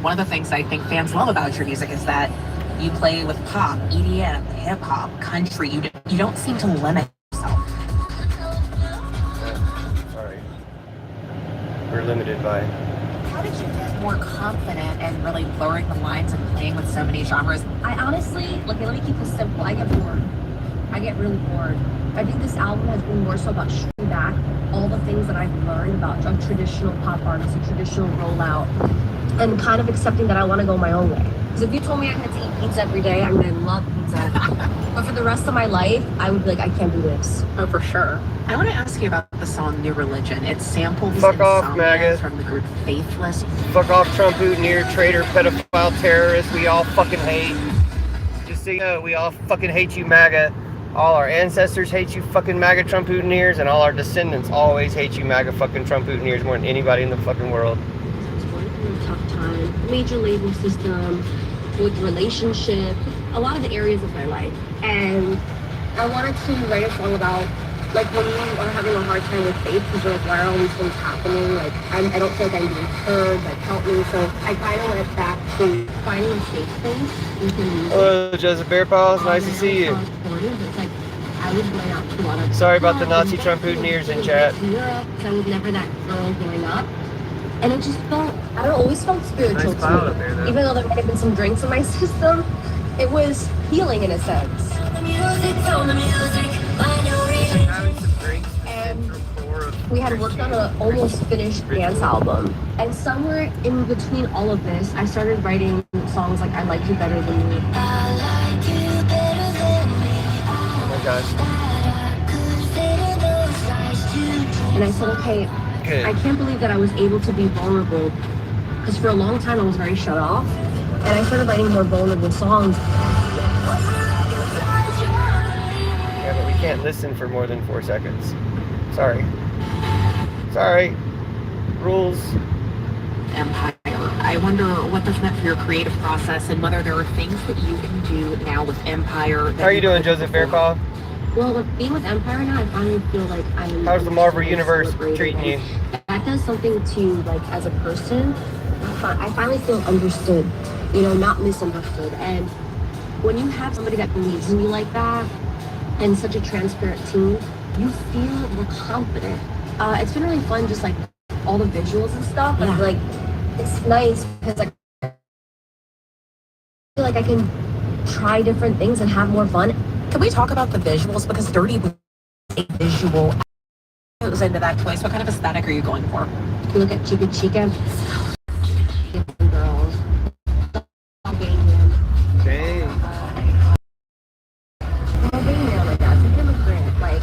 One of the things I think fans love about your music is that you play with pop, EDM, hip hop, country. You don't seem to limit yourself. Sorry, we're limited by. How did you get more confident and really blurring the lines and playing with so many genres? I honestly, like, let me keep this simple. I get bored. I get really bored. I think this album has been more so about stripping back all the things that I've learned about a traditional pop artist, a traditional rollout, and kind of accepting that I want to go my own way. Because if you told me I had to eat pizza every day, I mean, I love pizza. But for the rest of my life, I would be like, I can't do this. Oh, for sure. I want to ask you about the song New Religion. It samples Fuck off, MAGA. from the group Faithless. Fuck off, Trump, Boutonniere, traitor, pedophile, terrorist. We all fucking hate. Just so you know, we all fucking hate you, MAGA. All our ancestors hate you fucking MAGA Trump Boutonnieres, and all our descendants always hate you MAGA fucking Trump Boutonnieres more than anybody in the fucking world. I was going through a tough time. Major label system, with relationship, a lot of the areas of my life. And I wanted to write a song about, like, when you are having a hard time with faith, because you're like, why are all these things happening? Like, I don't feel like I'm being heard, like, help me. So I kind of went back to finding a safe space within music. Hello, Joseph Bearpaw. It's nice to see you. It's like, I was going out to a lot of... Sorry about the Nazi Trump Boutonnieres in chat. Europe, because I was never that girl growing up. And it just felt, I don't know, always felt spiritual Nice to me. there, Even though there might have been some drinks in my system, it was healing in a sense. And we had worked on an almost finished dance album. And somewhere in between all of this, I started writing songs like I Like You Better Than Me. Oh my gosh. And I said, okay, Good. I can't believe that I was able to be vulnerable, because for a long time I was very shut off, and I started writing more vulnerable songs. Yeah, but we can't listen for more than 4 seconds. Sorry. Sorry. Rules. Empire. I wonder what this meant for your creative process and whether there are things that you can do now with Empire. How are you doing, Joseph Bearpaw? Well, with being with Empire now, I finally feel like I'm... How's the Marvel Universe treating you? That does something to, like, as a person, I finally feel understood, you know, not misunderstood. And when you have somebody that believes in you like that, and such a transparent team, you feel more confident. It's been really fun, just, like, all the visuals and stuff. Yeah. And, like, it's nice because, like, I feel like I can try different things and have more fun. Can we talk about the visuals? Because Dirty was a visual. It was into that choice. What kind of aesthetic are you going for? If you look at Chica Chica, girls, Dang. Albania, my dad's an immigrant. Like,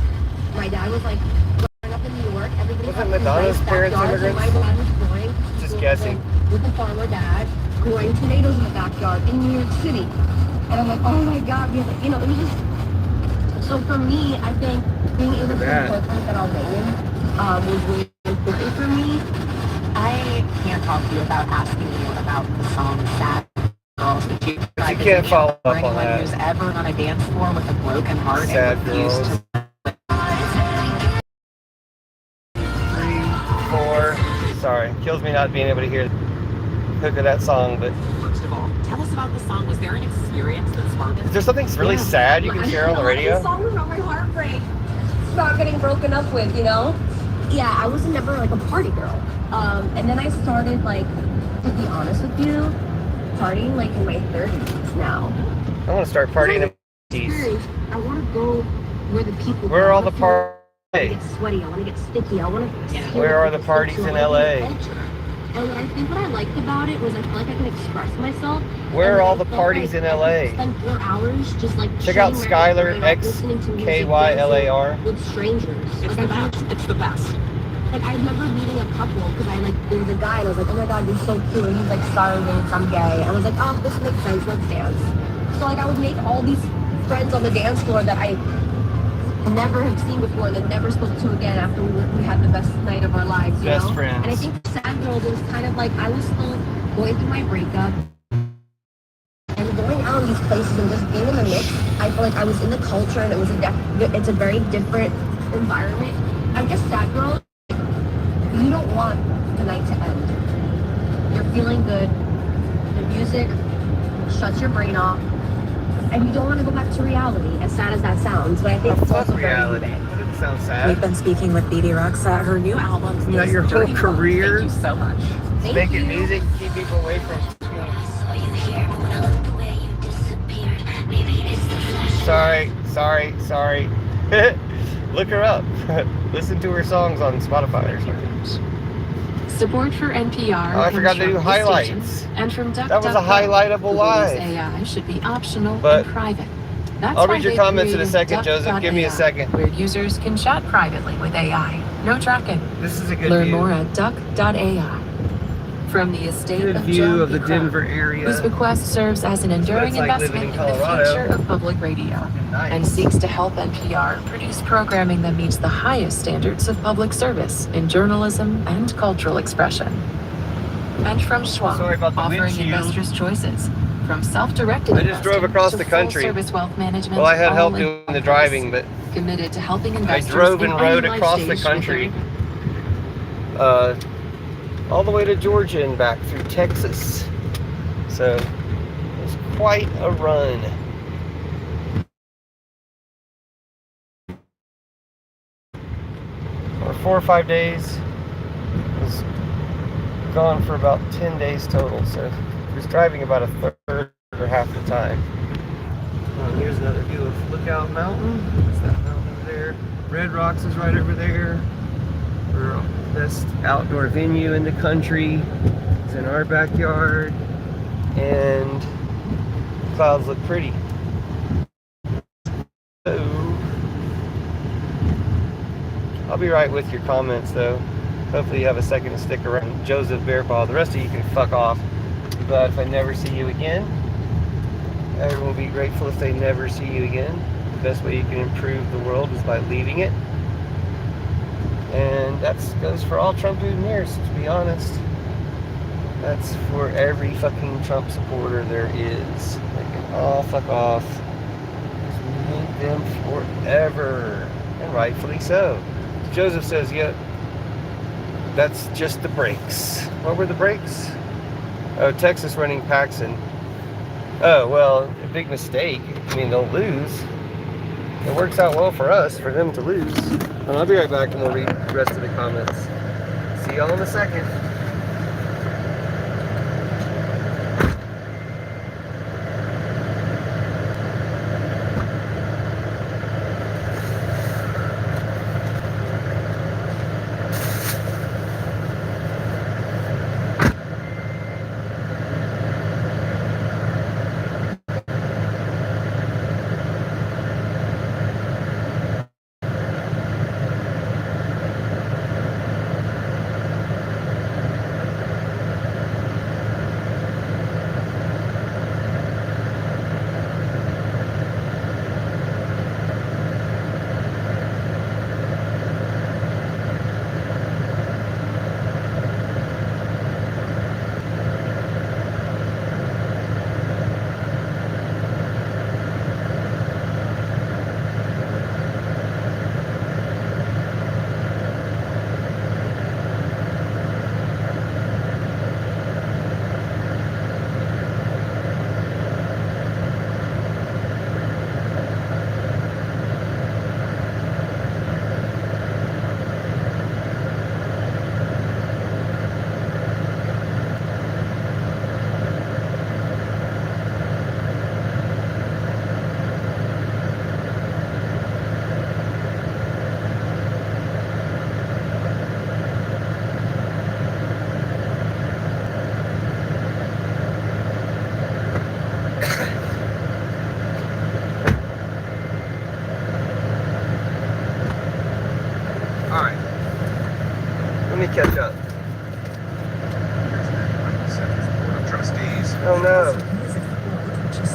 my dad was like growing up in New York. Everybody Wasn't Madonna's parents immigrants? My dad was growing. Just guessing. With a farmer dad, growing tomatoes in the backyard in New York City. And I'm like, oh my God, you know, it was just. So for me, I think being able to incorporate that Albanian was really important for me. I can't talk to you without asking you about the song Sad Girls. You can't follow up on anyone that. who's ever on a dance floor with a broken heart Sad and refused Girls. to... 3, 4. Sorry. Kills me not being able to hear the hook of that song, but... First of all, tell us about the song. Was there an experience that sparked it? Is there something really sad you can share on the radio? The song was about my heartbreak. It's about getting broken up with, you know? Yeah, I was never like a party girl. And then I started, like, to be honest with you, partying like in my 30s now. I want to start partying in the 80s. I want to go where the people Where are all the parties? I want to get sweaty, I want to get sticky, I want to... Where are the parties in LA? And I think what I liked about it was I feel like I can express myself. Where are all the parties in LA? Spend 4 hours just like check out Skylar XKYLAR with strangers. It's the best. It's the best. Like, I remember meeting a couple because there was a guy and I was like, oh my God, you're so cute. And he's like, sorry, Vince, I'm gay. And I was like, oh, this makes sense. Let's dance. So like I would make all these friends on the dance floor that I never have seen before, that never spoke to again after we had the best night of our lives, you best know? friends. And I think Sad Girls was kind of like, I was still going through my breakup and going out in these places and just being in the mix. I feel like I was in the culture and it was it's a very different environment. I guess Sad Girls, you don't want the night to end. You're feeling good. music shuts your brain off, and you don't want to go back to reality, as sad as that sounds. But I think it's Fuck also reality. very That doesn't sound sad. We've been speaking with BB Rexa. Her new album You got is your whole Dirty Love. career. Thank you so much. Thank Making you. music, keep people away from screens. Sorry. Look her up. Listen to her songs on Spotify or something. Support for NPR. Oh, I forgot to do from highlights. stations And from That was a DuckDuckGo. highlight of a Google's live. AI should be optional But and private. That's I'll why read your they comments in a created second, Joseph. Give me a Duck.ai, second. where users can chat privately with AI. No tracking. This is a good Learn view. more at duck.ai. From the estate Good of view John of the B. Crow, Denver area. whose bequest serves as an enduring like living investment in in the Colorado. future of public radio, Nice. and seeks to help NPR produce programming that meets the highest standards of public service in journalism and cultural expression. And from Schwab, Sorry about the offering windshield. investors choices, from self-directed I just drove investing across to the country. full-service wealth management. Well, I had all help in doing the one driving, place. but Committed to helping I investors drove in and any rode life across the stage with country. their- All the way to Georgia and back through Texas. So it was quite a run. Or 4 or 5 days. Was gone for about 10 days total. So I was driving about a third or half the time. Here's another view of Lookout Mountain. That's that mountain over there. Red Rocks is right over there. Our best outdoor venue in the country is in our backyard, and the clouds look pretty. So, I'll be right with your comments though. Hopefully you have a second to stick around. Joseph Bearpaw. The rest of you can fuck off. I'll be glad if I never see you again. Everyone will be grateful if they never see you again. The best way you can improve the world is by leaving it. And that goes for all Trump boutonnieres, to be honest. That's for every fucking Trump supporter there is. They can all fuck off. Just make them forever. And rightfully so. Joseph says, yeah, that's just the brakes. What were the brakes? Oh, Texas running Paxson. Oh, well, a big mistake. I mean, they'll lose. It works out well for us, for them to lose. I'll be right back and we'll read the rest of the comments. See y'all in a second. Alright. Let me catch up. Oh no.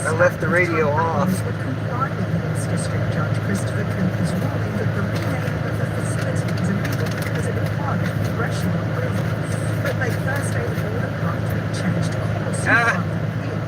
I left the radio off. District Judge Christopher Cooper's ruling that the renaming of the facility was illegal because it required congressional approval. But they Thursday the board abruptly changed course in front of the appeal.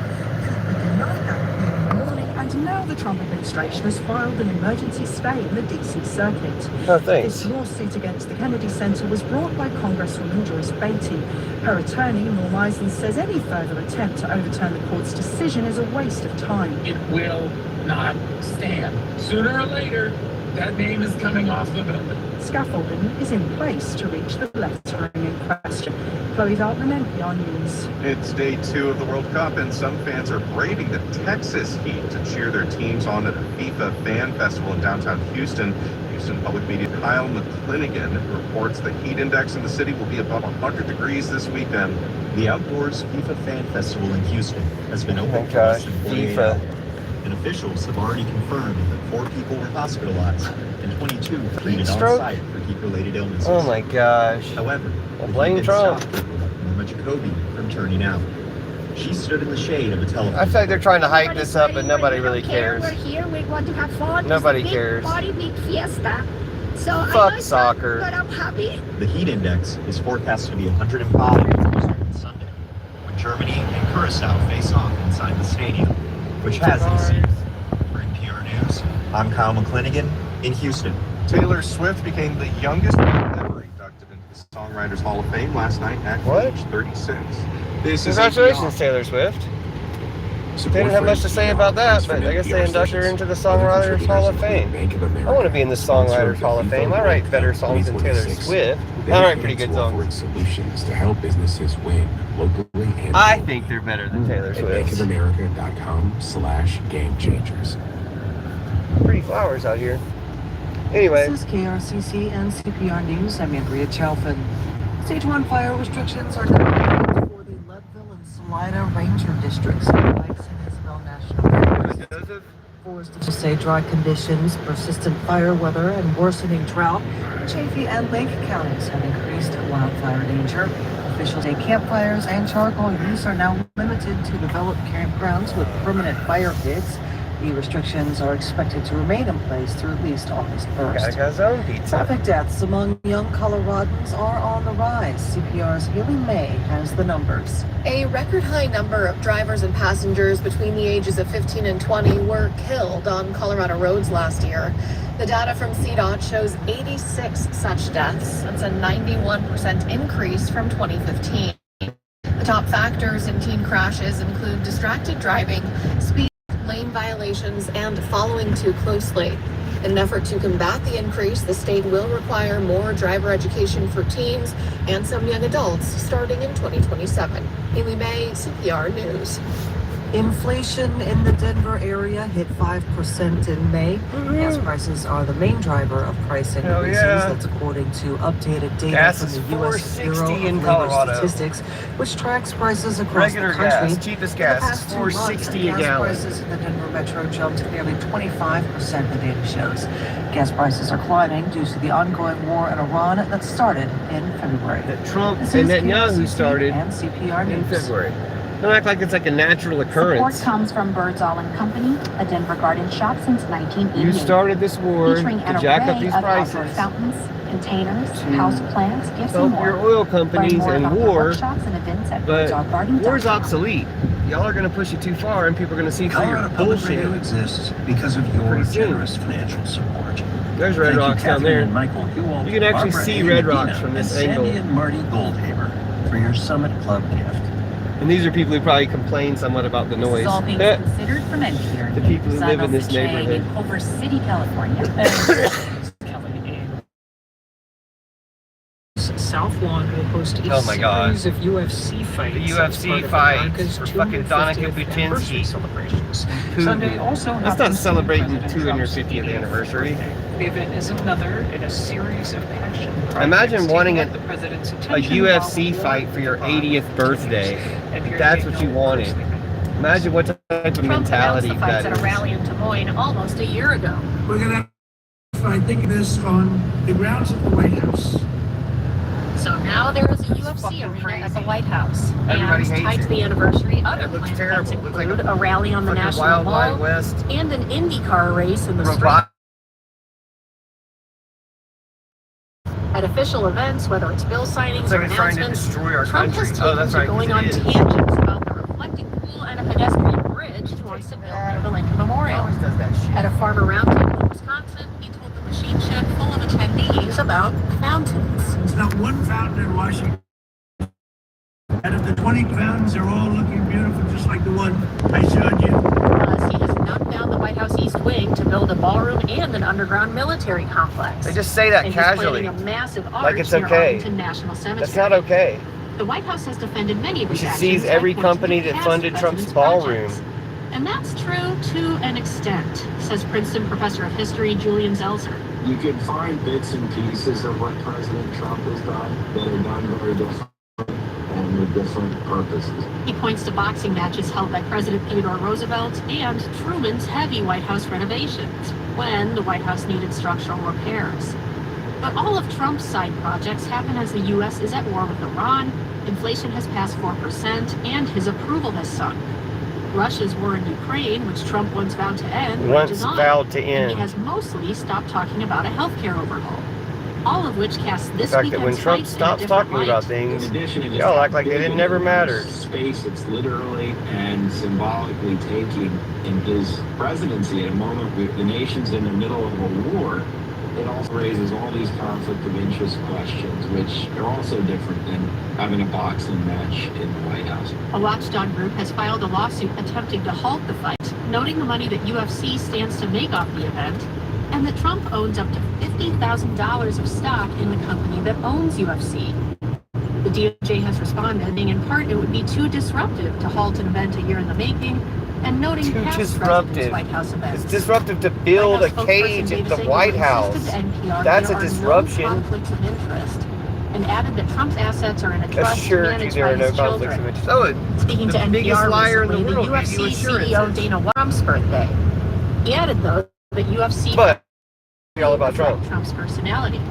Cooper denied that appeal in the morning and now Now the Trump administration has filed an emergency stay in the D.C. circuit. Oh, thanks. This lawsuit against the Kennedy Center was brought by Congresswoman Joyce Beatty. Her attorney, Norm Eisen, says any further attempt to overturn the court's decision is a waste of time. It will not stand. Sooner or later, that name is coming off the building. Scaffolding is in place to reach the lettering in question. Chloe Veltman, NPR News. It's day 2 of the World Cup, and some fans are braving the Texas heat to cheer their teams on at the FIFA Fan Festival in downtown Houston. Houston Public Media Kyle McClinigan reports the heat index in the city will be above 100 degrees this weekend. The Outdoors FIFA Fan Festival in Houston has been Oh open my for less gosh, than 48 FIFA. hours, and officials have already confirmed that 4 people were hospitalized and 22 treated on stroke? site for heat-related illnesses. Oh my gosh. However, Well, the blame heat Trump. stopped people like Norma Jacoby from turning out. She stood in the shade of a telephone. I feel like they're trying to hype this up, but nobody really cares. We're here. We want to have fun. Nobody It's a big cares. Party, big fiesta. So I know Fuck it's not, soccer. but I'm happy. The heat index is forecast to be 105 on Sunday, when Germany and Curacao face off inside the stadium, which has AC. For NPR News, I'm Kyle McClinigan in Houston. Taylor Swift became the youngest woman ever inducted into the Songwriters Hall of Fame last night at What? age 36. This Congratulations, is Taylor Swift. They didn't have much to say about that, but I guess they inducted her into the Songwriters Hall of Fame. I want to be in the Songwriters Hall of Fame. I write better songs than Taylor Swift. I write pretty good songs. Solutions to help businesses win locally and I think they're better than Taylor at Swift. bankofamerica.com/game changers. Pretty flowers out here. Anyway, This is KRCC and CPR News. I'm Andrea Chalfin. Stage 1 fire restrictions are now in effect for the Leadville and Salida Ranger districts in Lakes and Isabel National Forest. Forest to say dry conditions, persistent fire weather, and worsening drought in Chaffee and Lake counties have increased wildfire danger. Officials say campfires and charcoal use are now limited to developed campgrounds with permanent fire pits. The restrictions are expected to remain in place through at least August 1st. gotta go zone pizza. Traffic deaths among young Coloradans are on the rise. CPR's Haley May has the numbers. A record high number of drivers and passengers between the ages of 15 and 20 were killed on Colorado roads last year. The data from CDOT shows 86 such deaths. That's a 91% increase from 2015. The top factors in teen crashes include distracted driving, speed, lane violations, and following too closely. In an effort to combat the increase, the state will require more driver education for teens and some young adults starting in 2027. Haley May, CPR News. Inflation in the Denver area hit 5% in May. Gas prices are the main driver of price Hell increases. yeah. That's according to updated data Gas from is the U.S. Bureau $4.60 of in Labor Colorado. Statistics, which tracks prices across Regular the country. gas, cheapest In the gas, past 2 months, $4.60 a gas gallon. prices in the Denver metro jumped nearly 25%, the data shows. Gas prices are climbing due to the ongoing war in Iran that started in February. That Trump This and is Netanyahu KRCC started and CPR in News. February. Don't act like it's like a natural occurrence. Support comes from Birdsall and Company, a Denver garden shop since 1988. You started this war featuring to an jack up array these of outdoor prices. fountains, containers, To house plants, gifts, and Help more. your oil Learn companies more and about the war, workshops and events at but birdsallgarden.com. war's obsolete. Y'all are gonna push it too far, and people are gonna see through your Colorado Public bullshit. Radio exists because of your Pretty soon. generous financial support. There's Red Thank Rocks you, down Catherine there. and Michael Hewald, You can actually Barbara see A. Red Medina, Rocks from this and angle. Sandy and Marty Goldhaber for your Summit Club gift. And these are people who probably complain somewhat about the noise. This is all things considered from NPR. The people who live in this Chang neighborhood. in Culver City, California. South Lawn will host a Oh my God. series of UFC fights. The as UFC part of fights America's for fucking 250th Danica anniversary Buczynski. celebrations. Putin. Sunday also That's not happens to be celebrating President 250th Trump's 80th anniversary. birthday. The event is another in a series of passion projects Imagine wanting taking a up the president's A attention UFC while fight for your war 80th birthday. and your That's day what you no wanted. personally. Imagine what type of Trump mentality announced the fights that at a is. rally in Des Moines almost a year ago. We're going to I think this on the grounds of the White House. So now there is a UFC arena at the White House. Everybody and hates tied it. to the anniversary, other It looks planned terrible. events It looks like include a rally on the fucking National Wild Mall Wild West. and an IndyCar race in the Robot. street. At official events, whether it's bill signings Looks like or it's trying to announcements, destroy our Trump country. has Oh, taken that's to right. going on it is. tangents about the reflecting pool and a pedestrian bridge. pledged wants to build the Lincoln Memorial. At a farmer roundtable in Wisconsin, he told the machine shed full of attendees about fountains. There's not one fountain in Washington. Out of the 20 fountains, they're all looking beautiful, just like the one I showed you. Plus, he has knocked down the White House East Wing to build a ballroom and an underground military complex. They just say that and casually. He's planning a massive arch Like it's near okay. Arlington National Cemetery. That's not okay. The White House has defended many of We these should actions seize by every pointing to company the that past funded Trump's president's ballroom. projects. And that's true to an extent, says Princeton professor of history Julian Zelzer. You can find bits and pieces of what President Trump has done that are done very different and with different purposes. He points to boxing matches held by President Theodore Roosevelt and Truman's heavy White House renovations when the White House needed structural repairs. But all of Trump's side projects happen as the U.S. is at war with Iran, inflation has passed 4%, and his approval has sunk. Russia's war in Ukraine, which Trump once vowed to end, rages on, vowed to and end. he has mostly stopped talking about a healthcare overhaul. All of which casts The this fact that when weekend's Trump fight in a stops different talking about light. things, In addition, it is y'all act like big it in never the mattered. space it's literally and symbolically taking in his presidency at a moment where the nation's in the middle of a war. It also raises all these conflict of interest questions, which are also different than having a boxing match in the White House. A watchdog group has filed a lawsuit attempting to halt the fight, noting the money that UFC stands to make off the event, and that Trump owns up to $50,000 of stock in the company that owns UFC. The DOJ has responded, saying in part it would be too disruptive to halt an event a year in the making, and noting Too past disruptive. presidents' White House events. It's disruptive to build a White House cage spokesperson at the David White Ziegler House. insisted to NPR That's there a are no disruption. conflicts of interest, and added that Trump's assets are in a trust Assured you managed there by are no his conflicts children. of interest. Speaking to the biggest NPR liar in the recently, world the gave you UFC assurances. CEO Dana White's birthday. He added, though, that UFC But all about Trump. Trump's personality.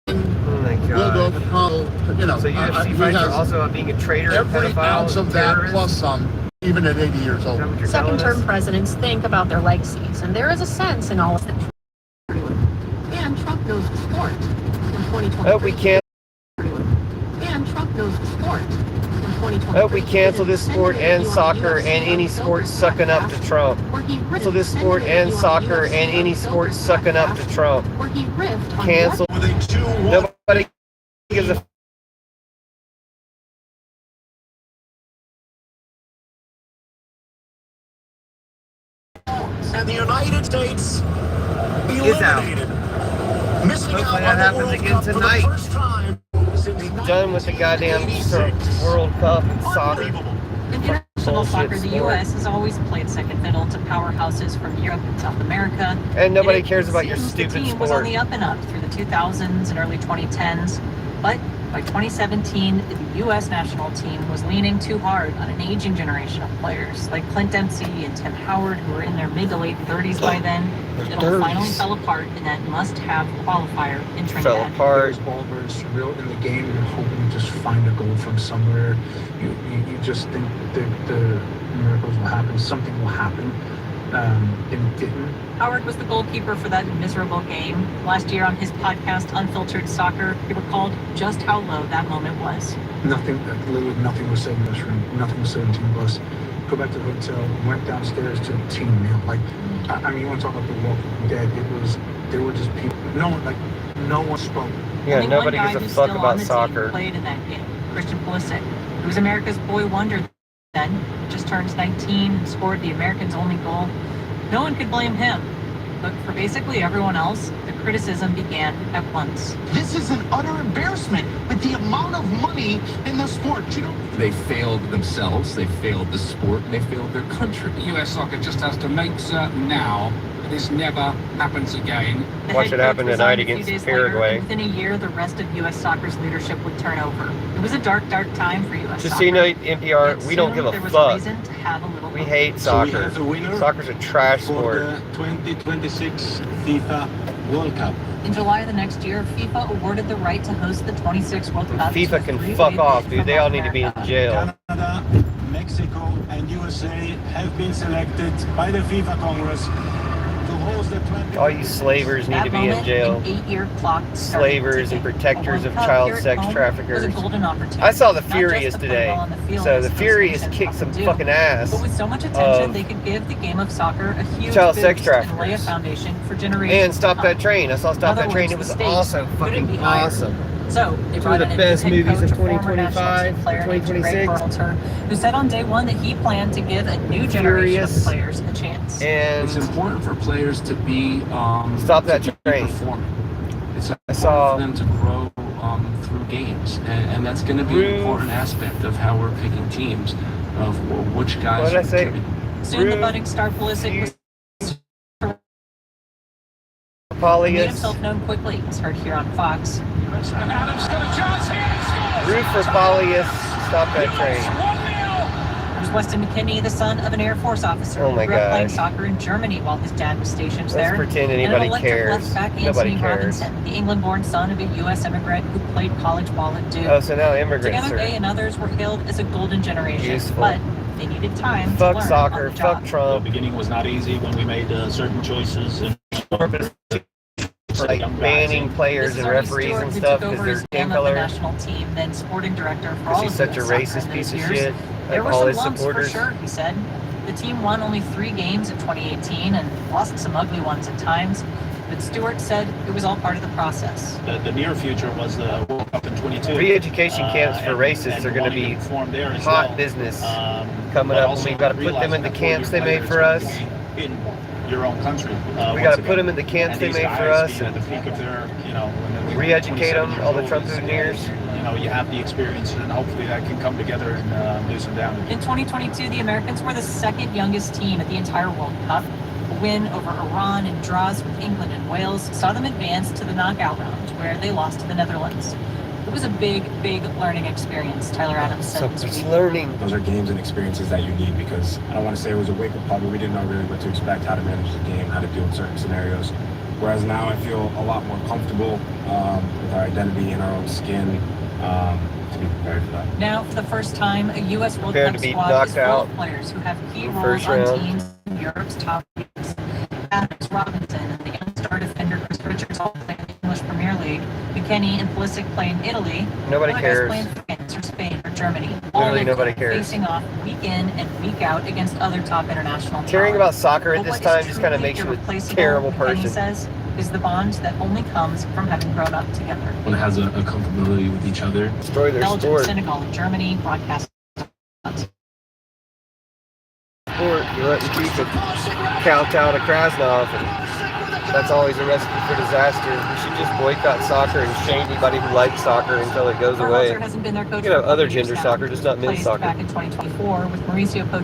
Oh my God. So UFC fights are also about being a traitor, a every pedophile, ounce of that terrorist? plus some, even at 80 years old. Second-term presidents think about their legacies, and there is a sense in all of that. And Trump knows the sport. In 2020, Oh, we can't. and Trump knows the sport. In 2020, Oh, we cancel this sport and soccer and any sport sucking up to Trump. Cancel this sport and soccer and any sport sucking up to Trump. where he riffed on Cancel. Nobody gives a And the United States is out. eliminated. Missing Hopefully out that on the happens World again Cup for the tonight. first time since Be done with the goddamn World Cup and soccer. In international soccer, the U.S. has always played second fiddle to powerhouses from Europe and South America. And nobody it cares about your seems stupid the team sport. was on the up and up through the 2000s and early 2010s. But by 2017, the U.S. national team was leaning too hard on an aging generation of players like Clint Dempsey and Tim Howard, who were in their mid to late 30s by then. It all finally fell apart in that must-have qualifier in Trinidad. Fell apart. Baseball, where it's real in the game, you're hoping to just find a goal from somewhere. You just think that the miracles will happen, something will happen. It didn't. Howard was the goalkeeper for that miserable game. Last year on his podcast, Unfiltered Soccer, he recalled just how low that moment was. Literally nothing was said in this room. Nothing was said in team bus. Go back to the hotel, went downstairs to the team meal. Like, I mean, you want to talk about the Walking Dead? There were just people. No one spoke. Yeah, Only nobody one guy gives a who's fuck still about on the soccer. Team played in that game, Christian Pulisic. He was America's boy wonder then. Just turned 19 and scored the Americans' only goal. No one could blame him. But for basically everyone else, the criticism began at once. This is an utter embarrassment with the amount of money in the sport. You know, They failed themselves, they failed the sport, and they failed their country. US soccer just has to make certain now that this never happens again. The Watch head it coach happen resigned tonight a few against days Paraguay. Later, and within a year, the rest of U.S. soccer's leadership would turn over. It was a dark, dark time for U.S. Just soccer. so you know, NPR, Yet we don't soon give a there was fuck. a reason to have a little We hope. hate So we soccer. have a winner Soccer's a trash for sport. the 2026 FIFA World Cup. In July of the next year, FIFA awarded the right to host the 26th World Cup. FIFA to a can three-way fuck bid off, from dude. They all North need to be in America. jail. Canada, Mexico, and USA have been selected by the FIFA Congress to All you slavers need to be in jail. An 8-year clock Slavers and protectors of Cup child here at sex home was traffickers. a golden opportunity. I saw the Not just Furious to play today. well on the field, So the as Furious nations kicked often some do, fucking ass. but with so much attention, they could give the game of soccer a huge child sex boost and lay a traffickers. foundation for generations. And Stop That Train. I saw Stop In other That Train. words, It was the stakes also couldn't be fucking higher. awesome. So they Two brought of the in best a new movies coach, of former national 2025, team player named Greg 2026. Berhalter, who said on day one that he planned to give a new generation Furious. of players a chance. And It's important for players to be Stop That Train. performing. It's I important saw for them to grow through games, and that's going to be an important aspect of how we're picking teams, of which guys. What did I say? Soon the budding star Pulisic was made Paulius. himself known quickly, as heard here on Fox. Root for Paulius. Stop That Train. There's Weston McKennie, the son of an Air Force officer Oh who my grew up playing gosh. soccer in Germany while his dad was stationed Let's there. pretend And anybody an electric cares. left back Nobody Anthony cares. Robinson, the England-born son of a U.S. immigrant who played college ball at Duke. Oh, so now immigrants Together, are they and others were hailed as a golden generation, useful. but they needed time to Fuck learn soccer. on the job. Fuck Trump. The beginning was not easy when we made certain choices and Like banning players This is and Arnie referees Stewart, and who stuff took because over they're as skin GM of the color. national team, then sporting director for Because all he's of such a US soccer racist in piece those of years. shit. There Like were all some his lumps supporters. for sure, he said. The team won only 3 games in 2018 and lost some ugly ones at times. But Stewart said it was all part of the process. the near future was the World Cup in 22. Re-education camps for and racists are going to wanting be perform there as hot well. business coming But up. also We've got to put them realizing in the that 4 camps they years made later, for it's us. going to be in your own country. We got to put them in the camps they made for us. At the peak of their, when they were Re-educate 27 them, years all the old, Trump is, boutonnieres. You have the experience, and hopefully that can come together and do some damage. In 2022, the Americans were the second youngest team at the entire World Cup. A win over Iran and draws with England and Wales saw them advance to the knockout round, where they lost to the Netherlands. It was a big, big learning experience, Tyler Adams said this week. Learning. Those are games and experiences that you need, because I don't want to say it was a wake-up call, but we didn't know really what to expect, how to manage the game, how to deal with certain scenarios. Whereas now I feel a lot more comfortable with our identity in our own skin to be prepared for that. Now, for the first time, a U.S. World Prepared Cup to be squad knocked is full out of players who have key in roles first on round. teams in Europe's top leagues. Adams, Robinson, and the young star defender Chris Richards all play in the English Premier League. McKennie and Pulisic play in Italy. Nobody Other guys cares. play in France or Spain or Germany. All Literally in nobody cares. facing off week in and week out against other top international Caring talent. about soccer at But this what is time just kind of truly makes you a irreplaceable, terrible McKennie person. says, is the bond that only comes from having grown up together. One has a comfortability with each other. Destroy their Belgium, sport. Senegal, and Germany broadcast. Sport. You're letting people kowtow to Krasnov, and that's always a recipe for disaster. We should just boycott soccer and shame anybody who likes soccer until it goes away. Berhalter hasn't been their coach You know, for other 4 years gender now. soccer, just not men's Replaced soccer. back in 2024 with Mauricio Pochettino.